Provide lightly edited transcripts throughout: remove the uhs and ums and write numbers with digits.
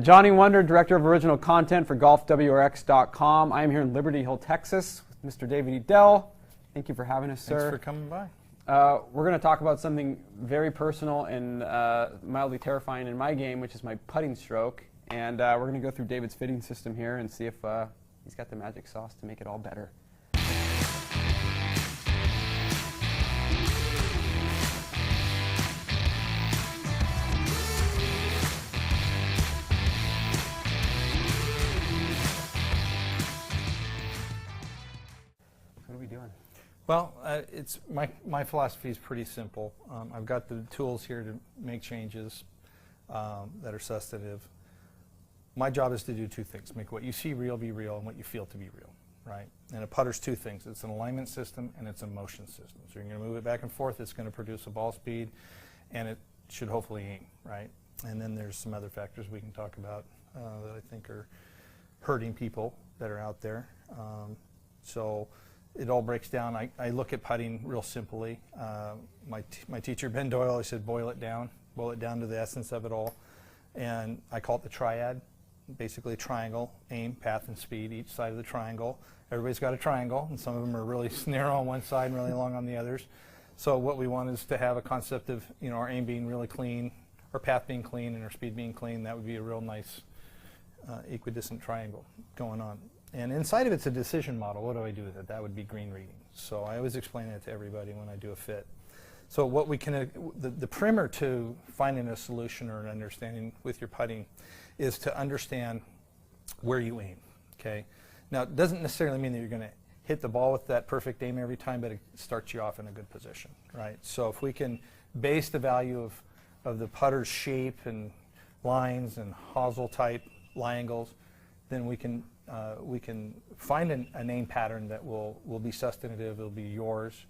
Johnny Wonder, Director of Original Content for GolfWRX.com. I am here in Liberty Hill, Texas with Mr. David Edel. Thank you for having us, sir. Thanks for coming by. We're going to talk about something very personal and mildly terrifying in my game, which is my putting stroke. And we're going to go through David's fitting system here and see if he's got the magic sauce to make it all better. Well, it's my philosophy is pretty simple. I've got the tools here to make changes that are substantive. My job is to do two things: make what you see real be real, and what you feel to be real, right? And a putter's two things: it's an alignment system and it's a motion system. So you're going to move it back and forth. It's going to produce a ball speed, and it should hopefully aim, right? And then there's some other factors we can talk about that I think are hurting people that are out there. So it all breaks down. I look at putting real simply. My teacher, Ben Doyle, he said, boil it down to the essence of it all. And I call it the triad, basically a triangle: aim, path, and speed, each side of the triangle. Everybody's got a triangle, and some of them are really narrow on one side and really long on the others. So what we want is to have a concept of, our aim being really clean, our path being clean, and our speed being clean. That would be a real nice equidistant triangle going on. And inside of it's a decision model. What do I do with it? That would be green reading. So I always explain it to everybody when I do a fit. So what we can, the primer to finding a solution or an understanding with your putting is to understand where you aim, okay? Now, it doesn't necessarily mean that you're going to hit the ball with that perfect aim every time, but it starts you off in a good position, right? So if we can base the value of the putter's shape and lines and hosel type lie angles, then we can find an aim pattern that will be substantive. It'll be yours.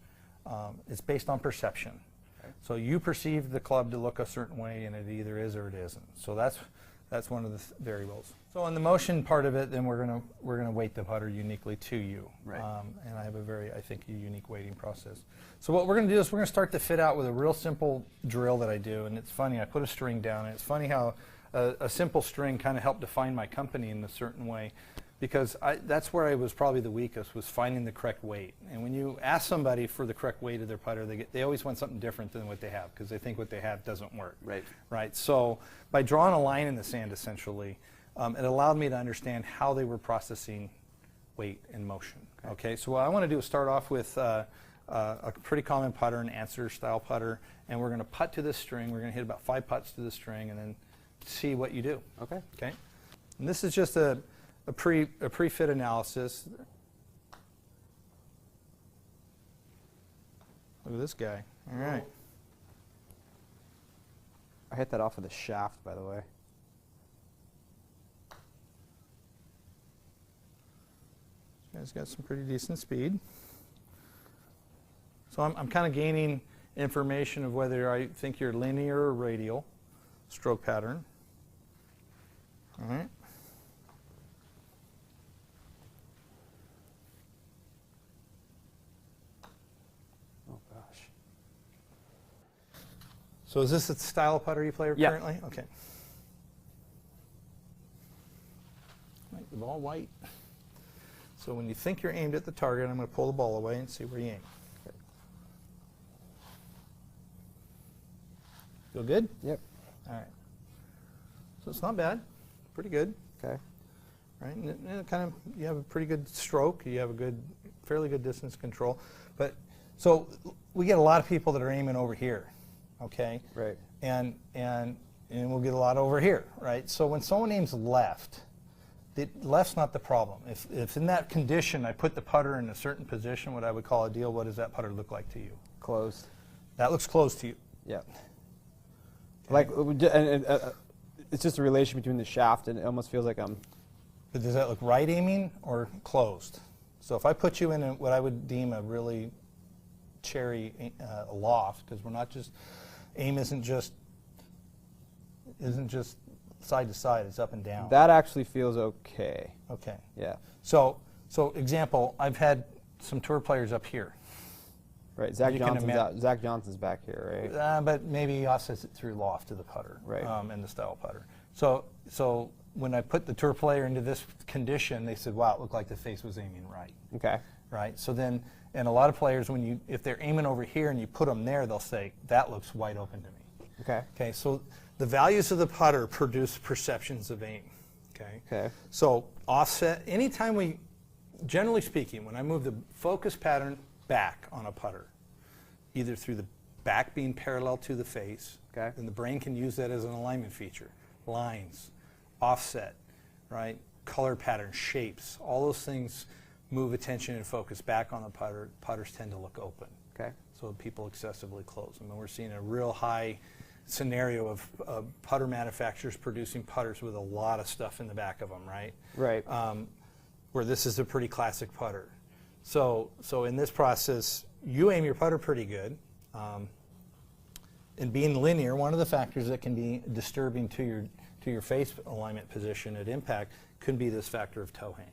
It's based on perception. Okay. So you perceive the club to look a certain way, and it either is or it isn't. So that's one of the variables. So on the motion part of it, then we're gonna weight the putter uniquely to you. Right. And I have I think, a unique weighting process. So what we're gonna do is we're gonna start the fit out with a real simple drill that I do. And it's funny, I put a string down, and it's funny how a simple string kind of helped define my company in a certain way, because that's where I was probably the weakest, was finding the correct weight. And when you ask somebody for the correct weight of their putter, they always want something different than what they have, because they think what they have doesn't work. Right. So by drawing a line in the sand, essentially, it allowed me to understand how they were processing weight and motion. Okay. So what I want to do is start off with a pretty common putter, an answer style putter, and we're going to putt to this string. We're going to hit about 5 putts to the string, and then see what you do. Okay. And this is just a pre-fit analysis. Look at this guy. All right. I hit that off of the shaft, by the way. This guy's got some pretty decent speed. So I'm kind of gaining information of whether I think you're linear or radial stroke pattern. All right. Oh gosh. So is this the style of putter you play currently? Okay. Make the ball white. So when you think you're aimed at the target, I'm going to pull the ball away and see where you aim. Okay. Feel good? Yep. All right. So it's not bad. Pretty good. Okay. Right. And it kind of, you have a pretty good stroke. You have a fairly good distance control. But so we get a lot of people that are aiming over here. Okay. Right. And we'll get a lot over here. Right. So when someone aims left, the left's not the problem. If in that condition I put the putter in a certain position, what I would call ideal, what does that putter look like to you? Closed. That looks closed to you. Yeah. Like, it's just a relation between the shaft, and it almost feels like I'm... But does that look right aiming or closed? So if I put you in what I would deem a really cherry loft, because we're not just, aim isn't just side to side, it's up and down. That actually feels okay. Okay. Yeah. So example, I've had some tour players up here. Right. Zach Johnson's back here, right? But maybe he offsets it through loft to the putter, right? And the style putter. So when I put the tour player into this condition, they said, wow, it looked like the face was aiming right. Okay. Right? So then, and a lot of players, if they're aiming over here and you put them there, they'll say, that looks wide open to me. Okay. Okay, so the values of the putter produce perceptions of aim. Okay. Okay. So offset, anytime generally speaking, when I move the focus pattern back on a putter, either through the back being parallel to the face, okay, and the brain can use that as an alignment feature, lines, offset, right, color pattern, shapes, all those things move attention and focus back on the putter. Putters tend to look open. Okay. So people excessively close. I mean, we're seeing a real high scenario of putter manufacturers producing putters with a lot of stuff in the back of them, right? Right. Where this is a pretty classic putter. So in this process, you aim your putter pretty good. And being linear, one of the factors that can be disturbing to your face alignment position at impact could be this factor of toe hang.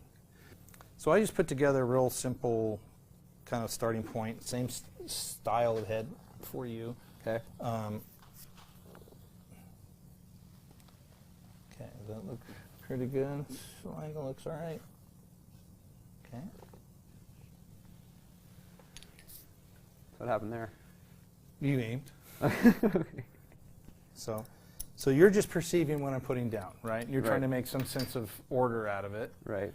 So I just put together a real simple kind of starting point, same style of head for you. Okay. Okay, does that look pretty good? So angle looks all right. Okay. What happened there? You aimed. Okay. So you're just perceiving what I'm putting down, right? You're Right. trying to make some sense of order out of it. Right.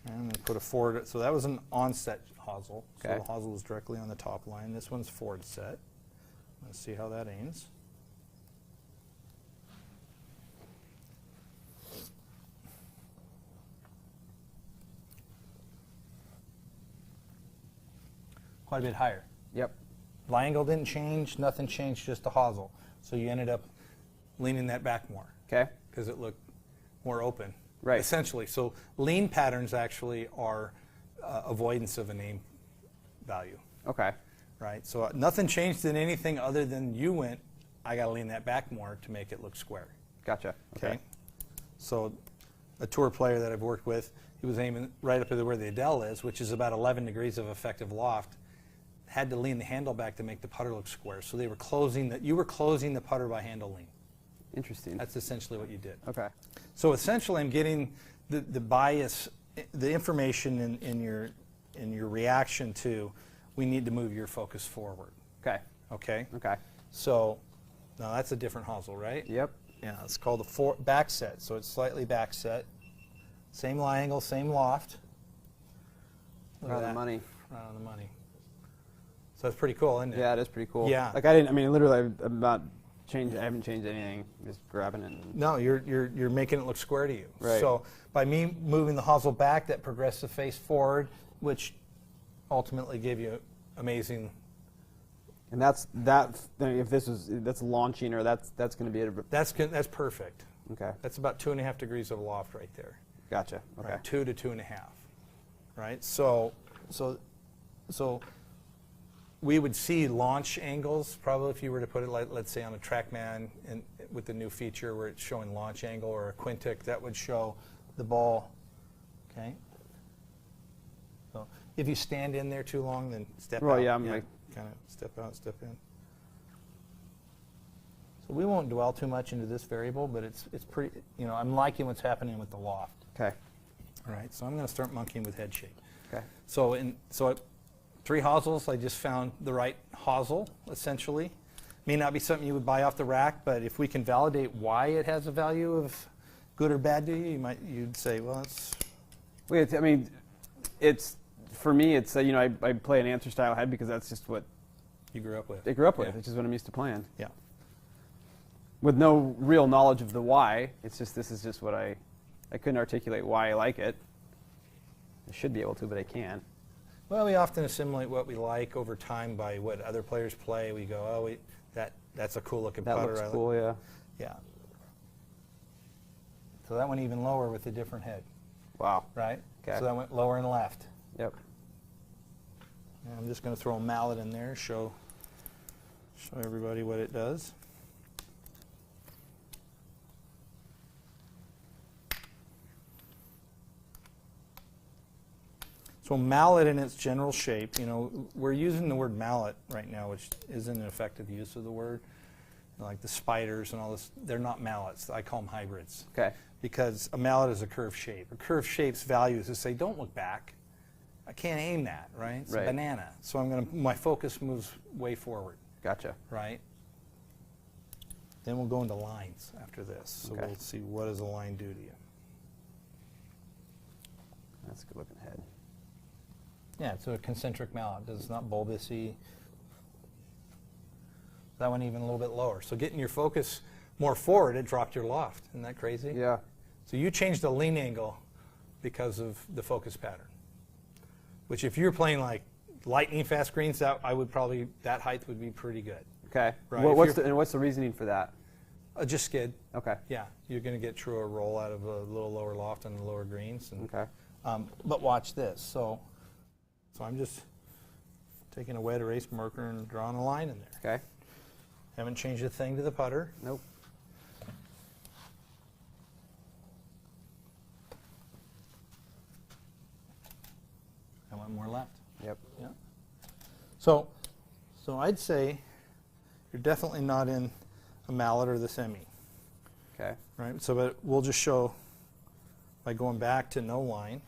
And I'm going to put a forward. So that was an onset hosel. Okay. So the hosel was directly on the top line. This one's forward set. Let's see how that aims. Quite a bit higher. Yep. Lie angle didn't change, nothing changed, just the hosel. So you ended up leaning that back more. Okay. Because it looked more open. Right. Essentially. So lean patterns actually are avoidance of a name value. Okay. Right. So nothing changed in anything other than you went, I got to lean that back more to make it look square. Gotcha. Okay. So a tour player that I've worked with, he was aiming right up to where the Edel is, which is about 11 degrees of effective loft. Had to lean the handle back to make the putter look square. So they were you were closing the putter by handle lean. Interesting. That's essentially what you did. Okay. So essentially I'm getting the bias, the information in your reaction to, we need to move your focus forward. Okay. Okay? Okay. So now that's a different hosel, right? Yep. Yeah, it's called a back set. So it's slightly back set. Same lie angle, same loft. Look at Right on the that. money. Right on the money. So that's pretty cool, isn't it? Yeah, it is pretty cool. Yeah. Like I mean, literally, I'm not changed. I haven't changed anything. Just grabbing it. And No, you're making it look square to you. Right. So by me moving the hosel back, that progressed the face forward, which ultimately gave you amazing. And that's if that's launching or that's going to be it. That's perfect. Okay. That's about 2.5 degrees of loft right there. Gotcha. Okay. Right? 2 to 2.5. Right. So we would see launch angles probably if you were to put it like, let's say, on a TrackMan and with the new feature where it's showing launch angle, or a Quintic that would show the ball. Okay. So if you stand in there too long, then step out. Well, yeah, I'm like kind of step out, step in. So we won't dwell too much into this variable, but it's pretty. I'm liking what's happening with the loft. okay. All right. So I'm going to start monkeying with head shape. Okay. So at 3 hosels, I just found the right hosel, essentially. May not be something you would buy off the rack, but if we can validate why it has a value of good or bad to you, you'd say, well, it's... Wait, I mean, it's for me. It's I play an answer style head because that's just what You grew up with. I grew up with. Yeah. It's just what I'm used to playing. Yeah. With no real knowledge of the why. It's just this is just what I couldn't articulate why I like it. I should be able to, but I can't. Well, we often assimilate what we like over time by what other players play. We go, oh, that's a cool looking That putter. looks cool, yeah. Yeah. So that went even lower with a different head, Wow. right? Okay. So that went lower and left. Yep. And I'm just going to throw a mallet in there, show everybody what it does. So mallet in its general shape, we're using the word mallet right now, which isn't an effective use of the word. Like the spiders and all this, they're not mallets. I call them hybrids. Okay. because a mallet is a curved shape. A curved shape's value is to say, don't look back. I can't aim that, right? It's a banana. So my focus moves way forward. Gotcha. Right? Then we'll go into lines after this. So we'll see what does a line do to you. That's a good looking head. Yeah, it's a concentric mallet. It's not bulbousy. That one even a little bit lower. So getting your focus more forward, it dropped your loft. Isn't that crazy? Yeah. So you changed the lean angle because of the focus pattern. Which if you're playing like lightning fast greens, that height would be pretty good. Okay. Right? What's the reasoning for that? Just skid. Okay. Yeah, you're going to get truer roll out of a little lower loft and the lower greens. And, okay. But watch this. So I'm just taking a wet erase marker and drawing a line in there. Okay. Haven't changed a thing to the putter. Nope. I want more left. Yep. Yeah. So I'd say you're definitely not in a mallet or the semi. Okay. Right. So but we'll just show by going back to no line.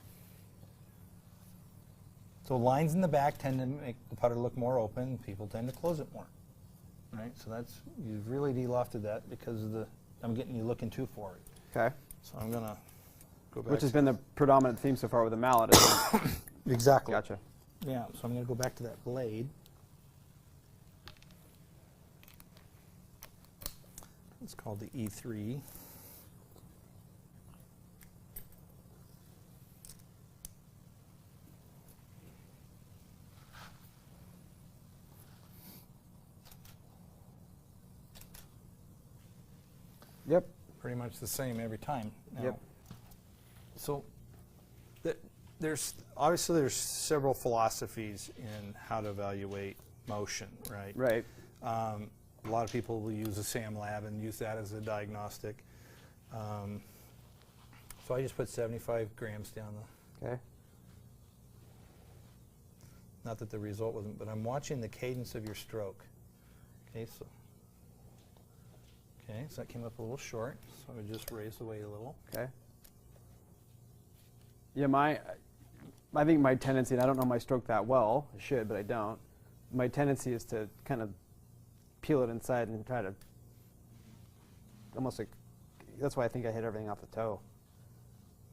So lines in the back tend to make the putter look more open. People tend to close it more. Right. So you've really de-lofted that because I'm getting you looking too forward. Okay. So I'm gonna go back. Which has been the predominant theme so far with the mallet. Isn't it? Exactly. Gotcha. Yeah, so I'm going to go back to that blade. It's called the E3. Yep. Pretty much the same every time. Now, yep. So there's several philosophies in how to evaluate motion, right? Right. A lot of people will use a SAM lab and use that as a diagnostic. So I just put 75 grams down the. Okay. Not that the result wasn't, but I'm watching the cadence of your stroke. Okay, so that came up a little short, so I would just raise the weight a little. Okay. Yeah, I think my tendency, and I don't know my stroke that well, I should, but I don't. My tendency is to kind of peel it inside and try to almost like, that's why I think I hit everything off the toe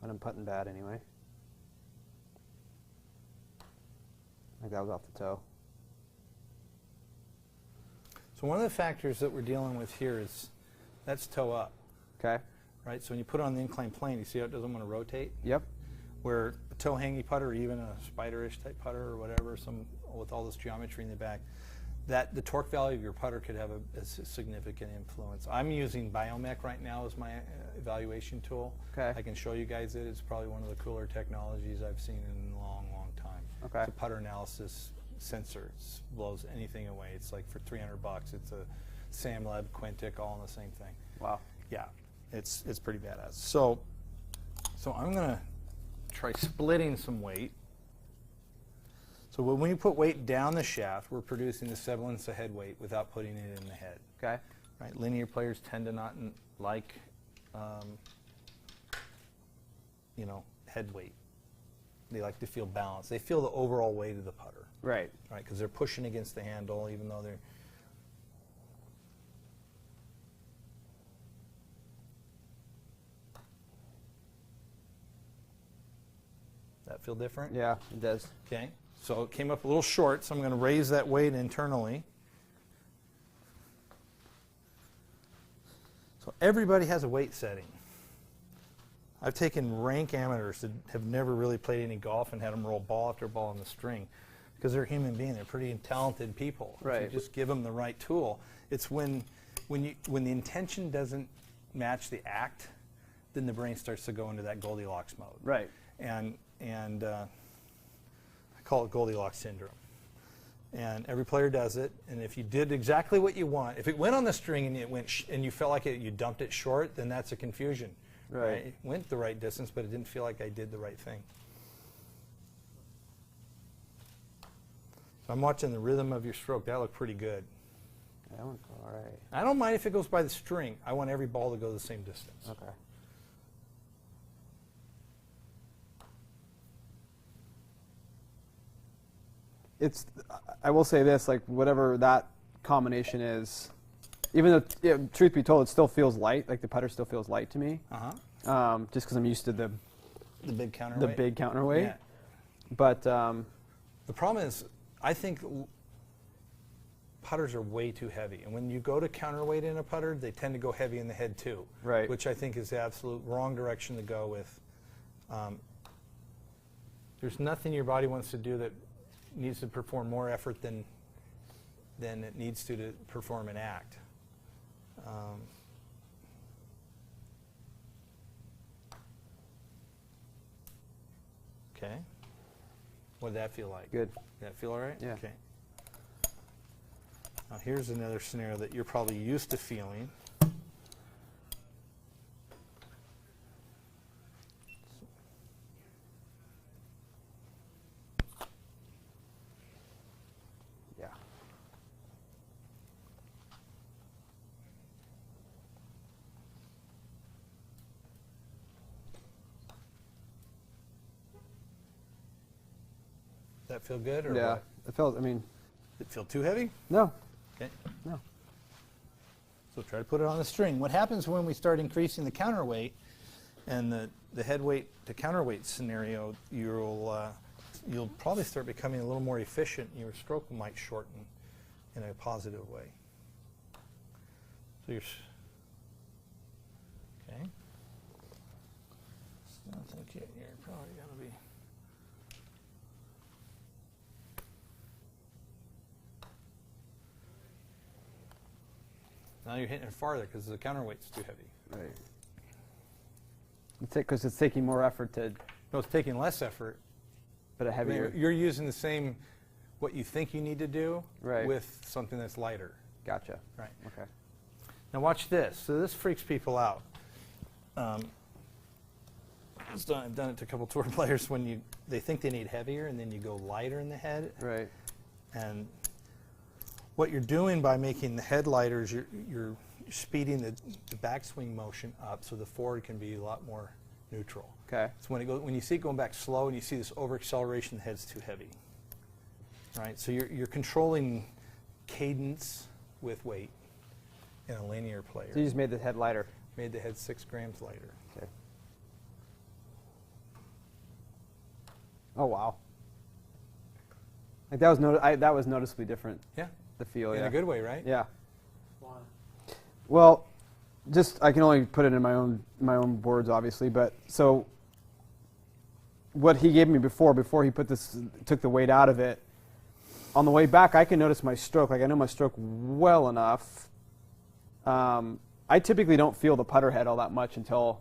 when I'm putting bad anyway. I think that was off the toe. So one of the factors that we're dealing with here is that's toe up. Okay. Right, so when you put it on the inclined plane, you see how it doesn't want to rotate? Yep. Where a toe hangy putter, or even a spiderish type putter or whatever, with all this geometry in the back, that the torque value of your putter could have a significant influence. I'm using Biomech right now as my evaluation tool. Okay. I can show you guys it. It's probably one of the cooler technologies I've seen in a long, long time. Okay. It's a putter analysis sensor. It blows anything away. It's like for $300. It's a SAM Lab, Quintic, all in the same thing. Wow. Yeah, it's pretty badass. So I'm gonna try splitting some weight. So when we put weight down the shaft, we're producing the semblance of head weight without putting it in the head. Okay. Right. Linear players tend to not like, head weight. They like to feel balance. They feel the overall weight of the putter. Right. Right, because they're pushing against the handle, even though they're. That feel different? Yeah, it does. Okay, so it came up a little short, so I'm going to raise that weight internally. So everybody has a weight setting. I've taken rank amateurs that have never really played any golf and had them roll ball after ball on the string because they're human beings. They're pretty talented people. Right. If you just give them the right tool. It's when the intention doesn't match the act, then the brain starts to go into that Goldilocks mode. Right. And I call it Goldilocks Syndrome. And every player does it. And if you did exactly what you want, if it went on the string and it went and you felt like you dumped it short, then that's a confusion. Right. It went the right distance, but it didn't feel like I did the right thing. So I'm watching the rhythm of your stroke. That looked pretty good. That one's all right. I don't mind if it goes by the string. I want every ball to go the same distance. Okay. it's. I will say this, like whatever that combination is, even though, yeah, truth be told, it still feels light. Like the putter still feels light to me. Just because I'm used to the big counterweight. The big counterweight. Yeah. But the problem is, I think putters are way too heavy, and when you go to counterweight in a putter, they tend to go heavy in the head too. Right. Which I think is the absolute wrong direction to go with. There's nothing your body wants to do that needs to perform more effort than it needs to perform an act. Okay. What did that feel like? Good. Did that feel all right? Yeah. Okay. Now here's another scenario that you're probably used to feeling. Yeah. Does that feel good or Yeah. what? It felt. I mean, Did it feel too heavy? no. Okay. No. So try to put it on the string. What happens when we start increasing the counterweight and the head weight to counterweight scenario, you'll probably start becoming a little more efficient. Your stroke might shorten in a positive way. So okay. Sounds like you're probably going to be. Now you're hitting it farther because the counterweight's too heavy. Right. Because it's taking more effort to. No, it's taking less effort. But a heavier. You're using the same, what you think you need to do, Right. with something that's lighter. Gotcha. Right. Okay. Now watch this. So this freaks people out. I've done it to a couple tour players when they think they need heavier and then you go lighter in the head. Right. And what you're doing by making the head lighter is you're speeding the backswing motion up so the forward can be a lot more neutral. Okay. So when you see it going back slow and you see this over acceleration, the head's too heavy. Right? So you're controlling cadence with weight in a linear player. So you just made the head lighter. Made the head 6 grams lighter. Okay. Oh wow. Like that was that was noticeably different. Yeah. The feel. In Yeah. a good way, right? Yeah. Well, just I can only put it in my own words, obviously. But so, what he gave me before he took the weight out of it. On the way back, I can notice my stroke. Like I know my stroke well enough. I typically don't feel the putter head all that much until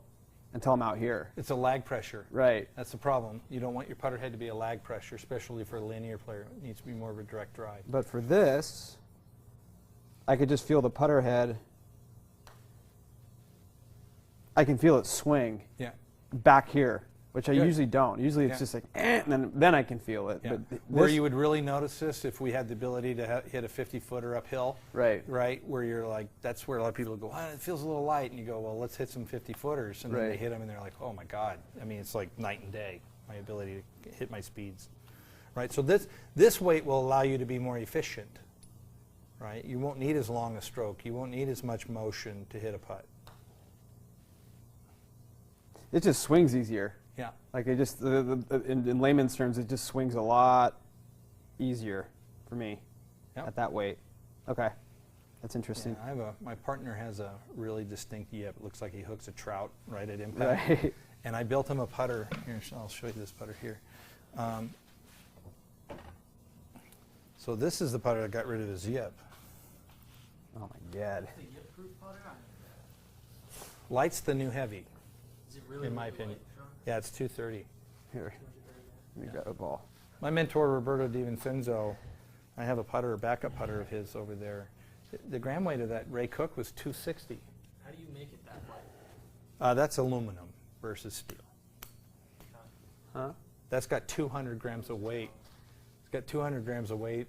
I'm out here. It's a lag pressure. Right. That's the problem. You don't want your putter head to be a lag pressure, especially for a linear player. It needs to be more of a direct drive. But for this, I could just feel the putter head. I can feel it swing. Yeah. Back here, which I Good. usually don't. Usually it's Yeah. just like, and then I can feel it. Yeah. But Where this- you would really notice this if we had the ability to hit a 50-footer uphill. Right. Right, where you're like, that's where a lot of people go, it feels a little light, and you go, well, let's hit some 50-footers, and then they Right. hit them, and they're like, oh my God. I mean, it's like night and day, my ability to hit my speeds. Right, so this weight will allow you to be more efficient. Right, you won't need as long a stroke. You won't need as much motion to hit a putt. It just swings easier. Yeah. Like it just, in layman's terms, it just swings a lot easier for me Yep. at that weight. Okay, that's interesting. Yeah, my partner has a really distinct yip. It looks like he hooks a trout right at impact. Right. And I built him a putter. Here, I'll show you this putter here. So this is the putter that got rid of his yip. Oh my God. The yip-proof putter? Light's the new heavy, Is it really in my really opinion. light, Sean? Yeah, it's 230. Here, let me grab a ball. My mentor, Roberto DiVincenzo, I have a putter, a backup putter of his over there. The gram weight of that Ray Cook was 260. How do you make it that light? That's aluminum versus steel. Huh? That's got 200 grams of weight. It's got 200 grams of weight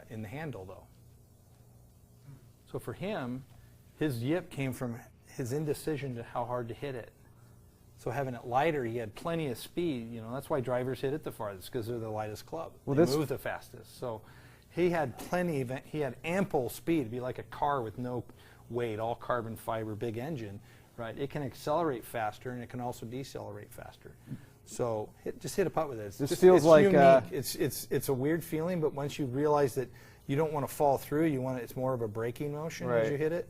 in the handle, though. So for him, his yip came from his indecision to how hard to hit it. So having it lighter, he had plenty of speed. You know, that's why drivers hit it the farthest, because they're the lightest club. Well, they this move the fastest. So he had he had ample speed. It'd be like a car with no weight, all carbon fiber, big engine, right? It can accelerate faster, and it can also decelerate faster. So just hit a putt with it. Feels like unique. It's a weird feeling, but once you realize that you don't want to fall through, it's more of a braking motion as you hit it.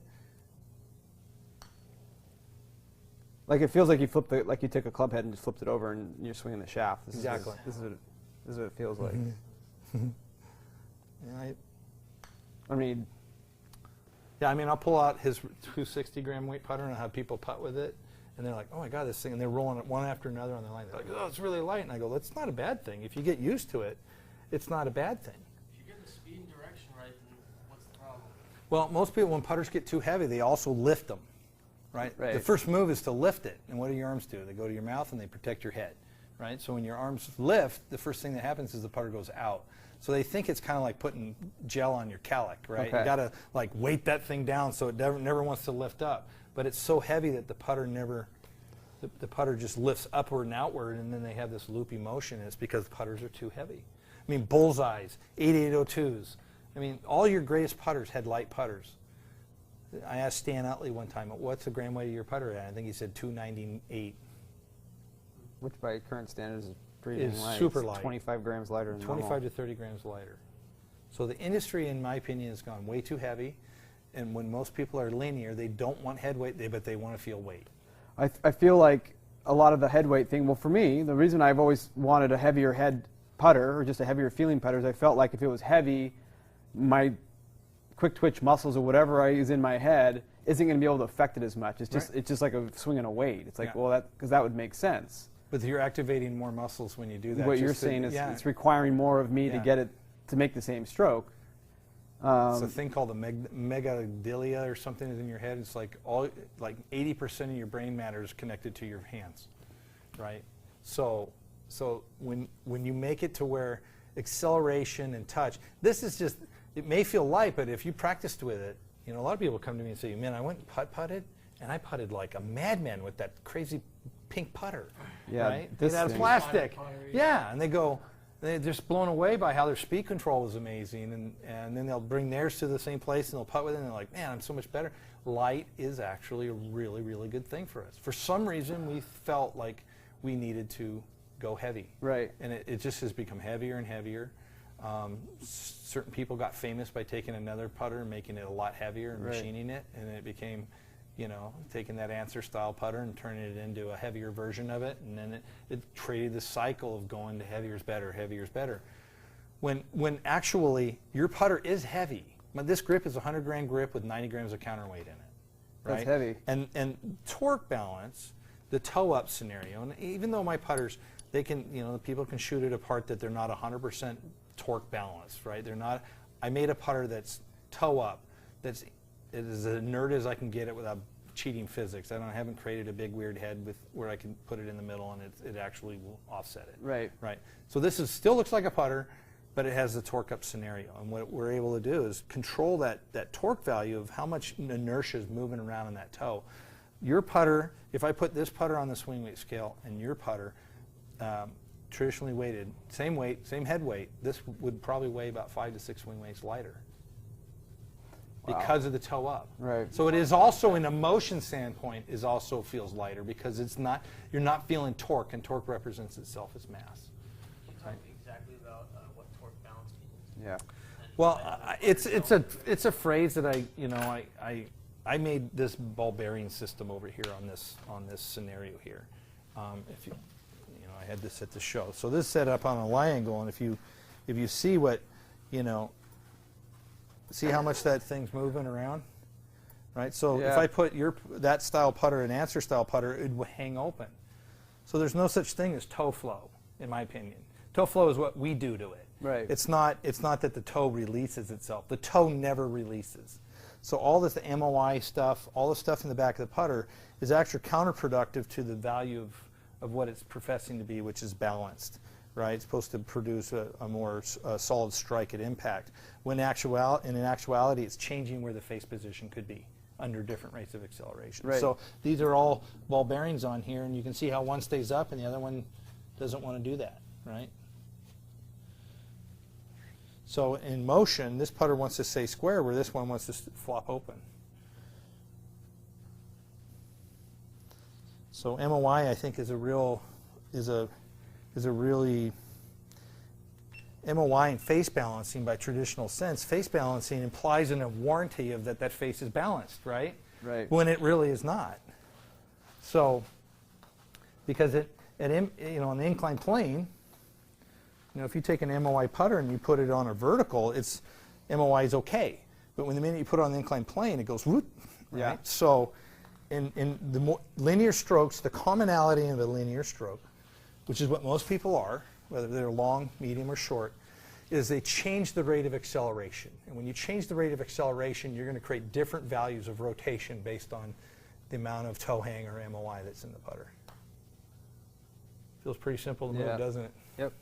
Like it feels like you flipped like you took a club head and just flipped it over, and you're swinging the shaft. Exactly. This is what it feels like. Yeah, I mean, I'll pull out his 260-gram weight putter and I'll have people putt with it, and they're like, "Oh my God, this thing!" And they're rolling it one after another on the line. They're like, "Oh, it's really light." And I go, "That's not a bad thing. If you get used to it, it's not a bad thing." If you get the speed and direction right, then what's the problem? Well, most people, when putters get too heavy, they also lift them, right? The first move is to lift it, and what do your arms do? They go to your mouth and they protect your head, right? So when your arms lift, the first thing that happens is the putter goes out. So they think it's kind of like putting gel on your calic, right? Okay. You got to like weight that thing down so it never wants to lift up. But it's so heavy that the putter the putter just lifts upward and outward, and then they have this loopy motion. And it's because the putters are too heavy. I mean, bullseyes, 8802s. I mean, all your greatest putters had light putters. I asked Stan Utley one time, "What's the gram weight of your putter at?" I think he said 298. which by current standards is pretty dang light. Super It's light. 25 grams lighter than 25 to 30 grams lighter. So the industry, in my opinion, has gone way too heavy. And when most people are linear, they don't want head weight, but they want to feel weight. I feel like a lot of the head weight thing, well, for me, the reason I've always wanted a heavier head putter or just a heavier feeling putter is I felt like if it was heavy, my quick twitch muscles or whatever I use in my head isn't going to be able to affect it as much. It's just like a swinging a weight. It's like, well, because that would make sense. But you're activating more muscles when you do that. What you're saying is it's requiring more of me to get it to make the same stroke. It's a thing called the megadelia or something is in your head. It's like 80% of your brain matter is connected to your hands, right? So when you make it to where acceleration and touch, this is just, it may feel light, but if you practiced with it, you know, a lot of people come to me and say, "Man, I went and putted, and I putted like a madman with that crazy pink putter." Yeah, right? this Made out of thing. plastic. Yeah, and they're just blown away by how their speed control is amazing, and then they'll bring theirs to the same place and they'll putt with it, and they're like, "Man, I'm so much better." Light is actually a really, really good thing for us. For some reason, we felt like we needed to go heavy. Right. And it just has become heavier and heavier. Certain people got famous by taking another putter and making it a lot heavier and machining it, and it became, you know, taking that answer style putter and turning it into a heavier version of it, and then it created this cycle of going to heavier is better, heavier is better. When actually your putter is heavy. This grip is a 100-gram grip with 90 grams of counterweight in it. Right? That's heavy. And torque balance, the toe up scenario, and even though my putters, they can, you know, people can shoot it apart that they're not 100% torque balanced, right? They're not. I made a putter that's toe up, that's as inert as I can get it without cheating physics. I haven't created a big weird head with where I can put it in the middle and it actually will offset it. Right. Right. So this still looks like a putter, but it has the torque up scenario. And what we're able to do is control that torque value of how much inertia is moving around in that toe. Your putter, if I put this putter on the swing weight scale and your putter, traditionally weighted, same weight, same head weight, this would probably weigh about 5 to 6 swing weights lighter. Wow. Because of the toe up. Right. So it is also, in a motion standpoint, is also feels lighter because it's not, you're not feeling torque, and torque represents itself as mass. Can you talk exactly about what torque balance means? Yeah. Well, it's a phrase that I made this ball bearing system over here on this scenario here. If you know, I had this at the show. So this is set up on a lie angle, and if you see what, you know, see how much that thing's moving around, right? So if I put that style putter and answer style putter, it would hang open. So there's no such thing as toe flow, in my opinion. Toe flow is what we do to it. Right. It's not that the toe releases itself. The toe never releases. So all this, the MOI stuff, all the stuff in the back of the putter is actually counterproductive to the value of what it's professing to be, which is balanced. Right? It's supposed to produce a more solid strike at impact. When in actuality, it's changing where the face position could be. under different rates of acceleration. Right. So these are all ball bearings on here, and you can see how one stays up and the other one doesn't want to do that, right? So in motion, this putter wants to stay square where this one wants to flop open. So MOI, I think, is a really MOI and face balancing by traditional sense. Face balancing implies in a warranty of that face is balanced, right? Right. When it really is not. So, because on the inclined plane, if you take an MOI putter and you put it on a vertical, MOI is okay. But when the minute you put it on the inclined plane, it goes whoop, right? Yeah. So, in the linear strokes, the commonality of a linear stroke, which is what most people are, whether they're long, medium, or short, is they change the rate of acceleration. And when you change the rate of acceleration, you're going to create different values of rotation based on the amount of toe hang or MOI that's in the putter. Feels pretty simple to move, doesn't it? Yep.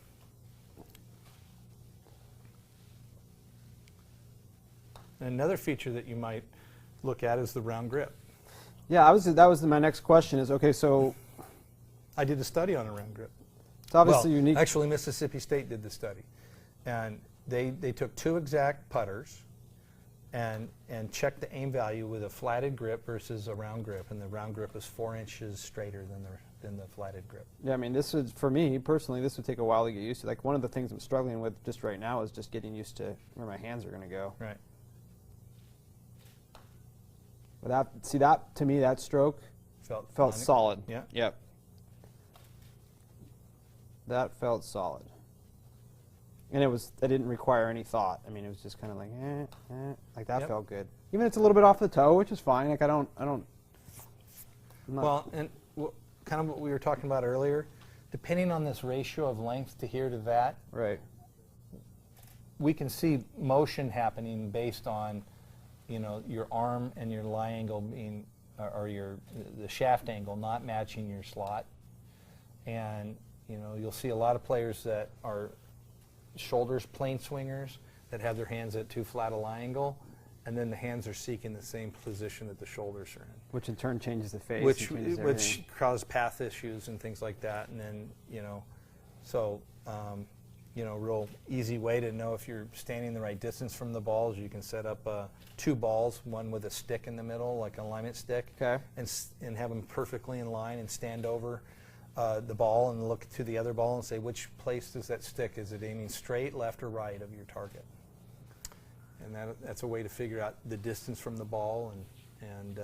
And another feature that you might look at is the round grip. Yeah, that was my next question is, okay, so I did a study on a round grip. it's obviously unique. Actually, Mississippi State did the study. And they took two exact putters and checked the aim value with a flatted grip versus a round grip. And the round grip was 4 inches straighter than the flatted grip. Yeah, I mean, this would, for me personally, this would take a while to get used to. Like, one of the things I'm struggling with just right now is just getting used to where my hands are going to go. Right. But that, to me, that stroke felt solid. Yeah. Yep. That felt solid. And it didn't require any thought. I mean, it was just kind of like, like that felt good. Even it's a little bit off the toe, which is fine. Like, I'm not. Well, and kind of what we were talking about earlier, depending on this ratio of length to here to that, Right. we can see motion happening based on, your arm and your lie angle being, or the shaft angle not matching your slot. And, you'll see a lot of players that are shoulders plane swingers that have their hands at too flat a lie angle, and then the hands are seeking the same position that the shoulders are in. Which in turn changes the face. Which cause path issues and things like that. And then, real easy way to know if you're standing the right distance from the balls, you can set up 2 balls, one with a stick in the middle, like an alignment stick, Okay. and have them perfectly in line and stand over the ball and look to the other ball and say, which place does that stick? Is it aiming straight, left, or right of your target? And that's a way to figure out the distance from the ball, and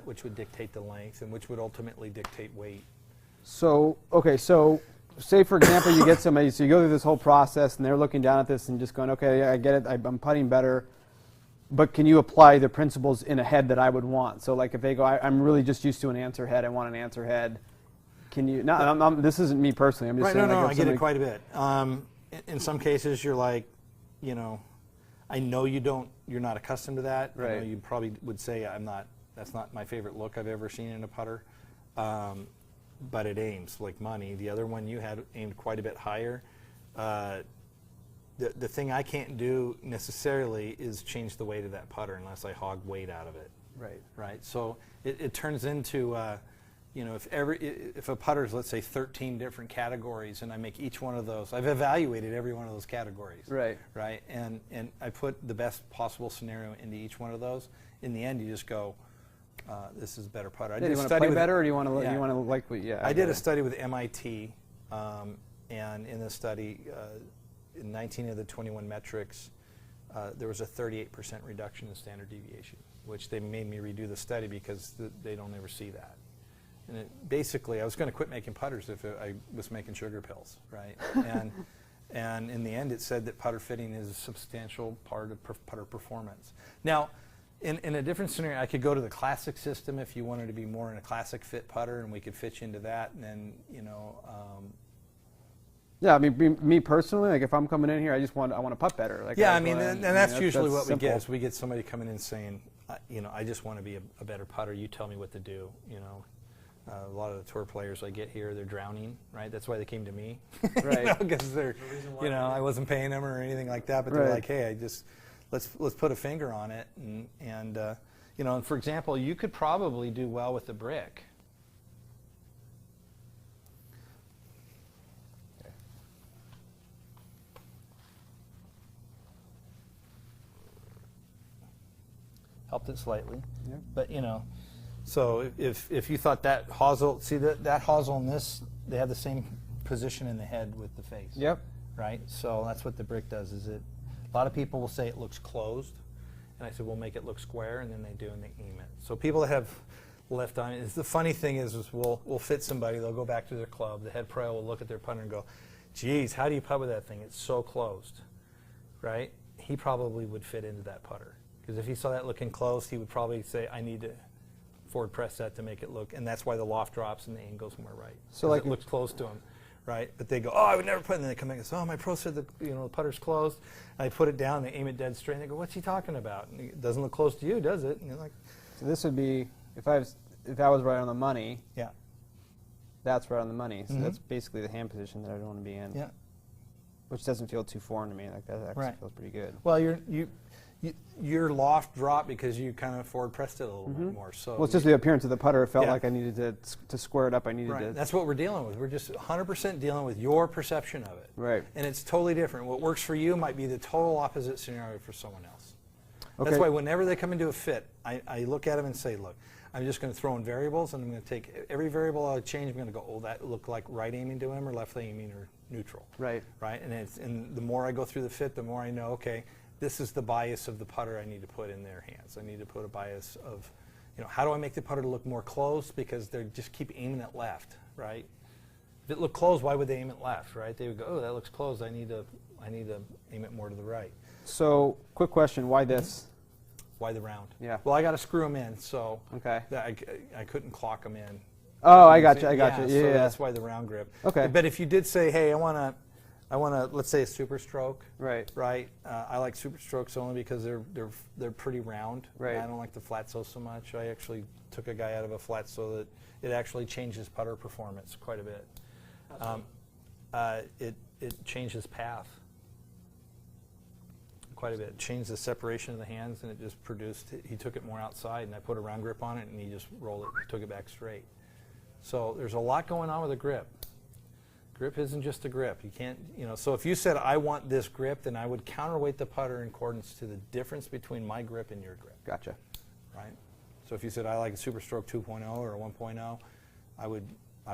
which would dictate the length, and which would ultimately dictate weight. So, okay, so say, for example, you get somebody, so you go through this whole process, and they're looking down at this and just going, okay, I get it, I'm putting better, but can you apply the principles in a head that I would want? So, like, if they go, I'm really just used to an answer head, I want an answer head. Can you? No, this isn't me personally. I'm just right. saying. No, like, I get it quite a bit. In some cases, you're like, I know you're not accustomed to that. Right. I know you probably would say that's not my favorite look I've ever seen in a putter. But it aims like money. The other one you had aimed quite a bit higher. The thing I can't do necessarily is change the weight of that putter unless I hog weight out of it. Right. Right. So it turns into if a putter is, let's say, 13 different categories, and I make each one of those, I've evaluated every one of those categories. Right. Right. And I put the best possible scenario into each one of those. In the end, you just go, this is a better putter. Do you want to play better, or do you want to like what? Yeah. I did a study with MIT, and in the study, in 19 of the 21 metrics, there was a 38% reduction in standard deviation, which they made me redo the study because they don't ever see that. And basically, I was going to quit making putters if I was making sugar pills, right? And in the end, it said that putter fitting is a substantial part of putter performance. Now, in a different scenario, I could go to the classic system if you wanted to be more in a classic fit putter, and we could fit you into that. And then, Yeah, I mean, me personally, like, if I'm coming in here, I want to putt better. Like, yeah, and that's usually what simple. we get. Is we get somebody coming in saying, I just want to be a better putter. You tell me what to do. A lot of the tour players I get here, they're drowning, right? That's why they came to me, right? Because they're, I wasn't paying them or anything like that, but they're like, hey, let's put a finger on it, and You know, and for example, you could probably do well with the brick. Helped it slightly, Yeah. but you know, so if you thought that hosel, see that hosel and this, they have the same position in the head with the face. Yep. Right. So that's what the brick does. Is it? A lot of people will say it looks closed, and I said we'll make it look square, and then they do and they aim it. So people that have left on it. The funny thing is we'll fit somebody. They'll go back to their club. The head pro will look at their putter and go, "Geez, how do you putt with that thing? It's so closed." Right. He probably would fit into that putter. Because if he saw that looking close, he would probably say, I need to forward press that to make it look, and that's why the loft drops and the aim goes more right. So like it looks close to him, right? But they go, oh, I would never put it, and then they come back and say, oh, my pro said the putter's closed. And I put it down, and they aim it dead straight, and they go, what's he talking about? And it doesn't look close to you, does it? And you're like, So this would be, if I was right on the money, yeah. that's right on the money. So Mhm. that's basically the hand position that I don't want to be in. Yeah. Which doesn't feel too foreign to me. Like that actually Right. feels pretty good. Well, your loft dropped because you kind of forward pressed it a little bit more. So Well, it's just the appearance of the putter. It felt Yeah. like I needed to square it up. I needed right. to. That's what we're dealing with. We're just 100% dealing with your perception of it. Right. And it's totally different. What works for you might be the total opposite scenario for someone else. Okay. That's why whenever they come into a fit, I look at them and say, look, I'm just going to throw in variables, and I'm going to take every variable I change. I'm going to go, oh, that looked like right aiming to him or left aiming or neutral. Right. Right. And the more I go through the fit, the more I know, okay, this is the bias of the putter I need to put in their hands. I need to put a bias of, how do I make the putter look more close, because they just keep aiming it left, right? If it looked closed, why would they aim it left, right? They would go, oh, that looks closed. I need to aim it more to the right. So, quick question: why this? Why the round? Yeah. Well, I got to screw them in, so Okay. I couldn't clock them in. Oh, I got you. I got you. So Yeah. that's why the round grip. Okay. But if you did say, hey, I want to, let's say a super stroke. Right. Right. I like super strokes only because they're pretty round. Right. I don't like the flat so much. I actually took a guy out of a flat so that it actually changes putter performance quite a bit. It changes path quite a bit. It changed the separation of the hands, and it just produced. He took it more outside, and I put a round grip on it, and he just rolled it, took it back straight. So there's a lot going on with a grip. Grip isn't just a grip. You can't, so if you said, I want this grip, then I would counterweight the putter in accordance to the difference between my grip and your grip. Gotcha. Right? So if you said, I like a Super Stroke 2.0 or a 1.0, I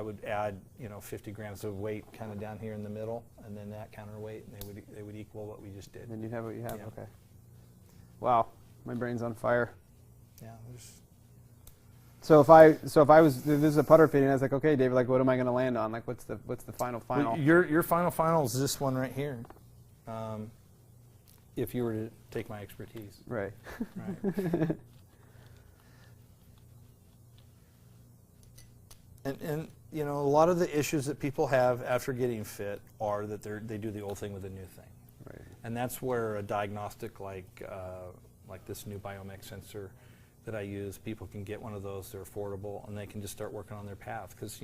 would add, 50 grams of weight kind of down here in the middle, and then that counterweight, and they would equal what we just did. And then you have what you have. Yeah. Okay. Wow, my brain's on fire. Yeah. So if I was, this is a putter fitting, I was like, okay, David, like, what am I going to land on? Like, what's the final? Well, your final is this one right here. If you were to take my expertise. Right. Right. And a lot of the issues that people have after getting fit are that they do the old thing with a new thing. Right. And that's where a diagnostic like this new Biomech sensor that I use, people can get one of those. They're affordable, and they can just start working on their path. Because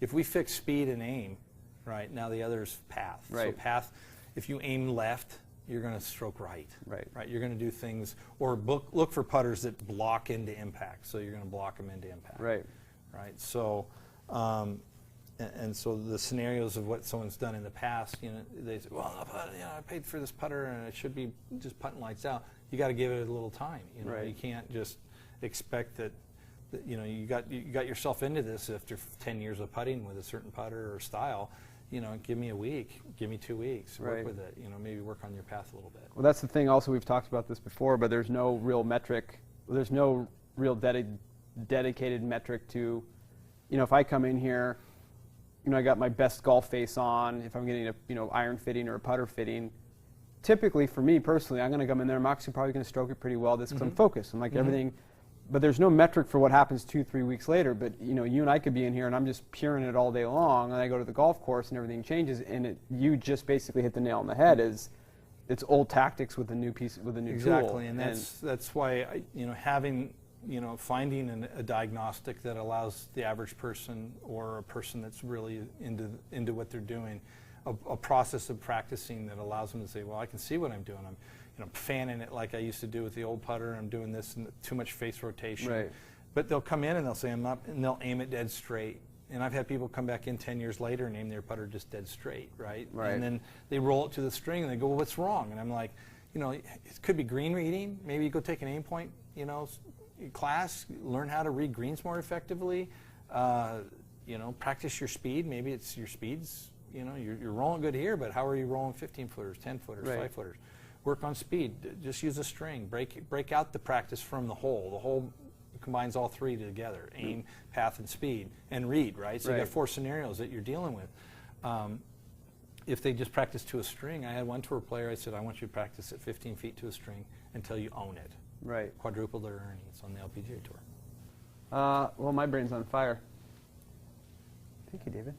if we fix speed and aim, right, now the other is path. Right. So path, if you aim left, you're going to stroke right. Right. Right. You're going to do things, or look for putters that block into impact. So you're going to block them into impact. Right. Right. So, and so the scenarios of what someone's done in the past, they say, well, I paid for this putter and it should be just putting lights out. You got to give it a little time. Right. You can't just expect that you got yourself into this after 10 years of putting with a certain putter or style. Give me a week, give me 2 weeks, work with it. Maybe work on your path a little bit. Well, that's the thing. Also, we've talked about this before, but there's no real metric. There's no real dedicated metric to, if I come in here, I got my best golf face on. If I'm getting a iron fitting or a putter fitting, typically for me personally, I'm going to come in there. I'm actually probably going to stroke it pretty well. This because I'm focused. I'm like everything. But there's no metric for what happens 2-3 weeks later. But you and I could be in here and I'm just puring it all day long, and I go to the golf course and everything changes, and you just basically hit the nail on the head. It's old tactics with a new piece with a new tool. Exactly, and that's why having finding a diagnostic that allows the average person or a person that's really into what they're doing, a process of practicing that allows them to say, well, I can see what I'm doing. fanning it like I used to do with the old putter. I'm doing this and too much face rotation. Right. But they'll come in and they'll say, I'm not, and they'll aim it dead straight. And I've had people come back in 10 years later and aim their putter just dead straight, right? Right. And then they roll it to the string and they go, well, what's wrong? And I'm like, it could be green reading. Maybe you go take an aim point, class, learn how to read greens more effectively. Practice your speed. Maybe it's your speeds. You're rolling good here, but how are you rolling 15-footers, 10-footers, Right. 5-footers? Work on speed. Just use a string. Break out the practice from the whole. The whole combines all three together: aim, path, and speed, and read. Right. So you got 4 scenarios that you're dealing with. If they just practice to a string, I had one tour player. I said, I want you to practice at 15 feet to a string until you own it. Right. Quadruple their earnings on the LPGA tour. Well, my brain's on fire. Thank you, David.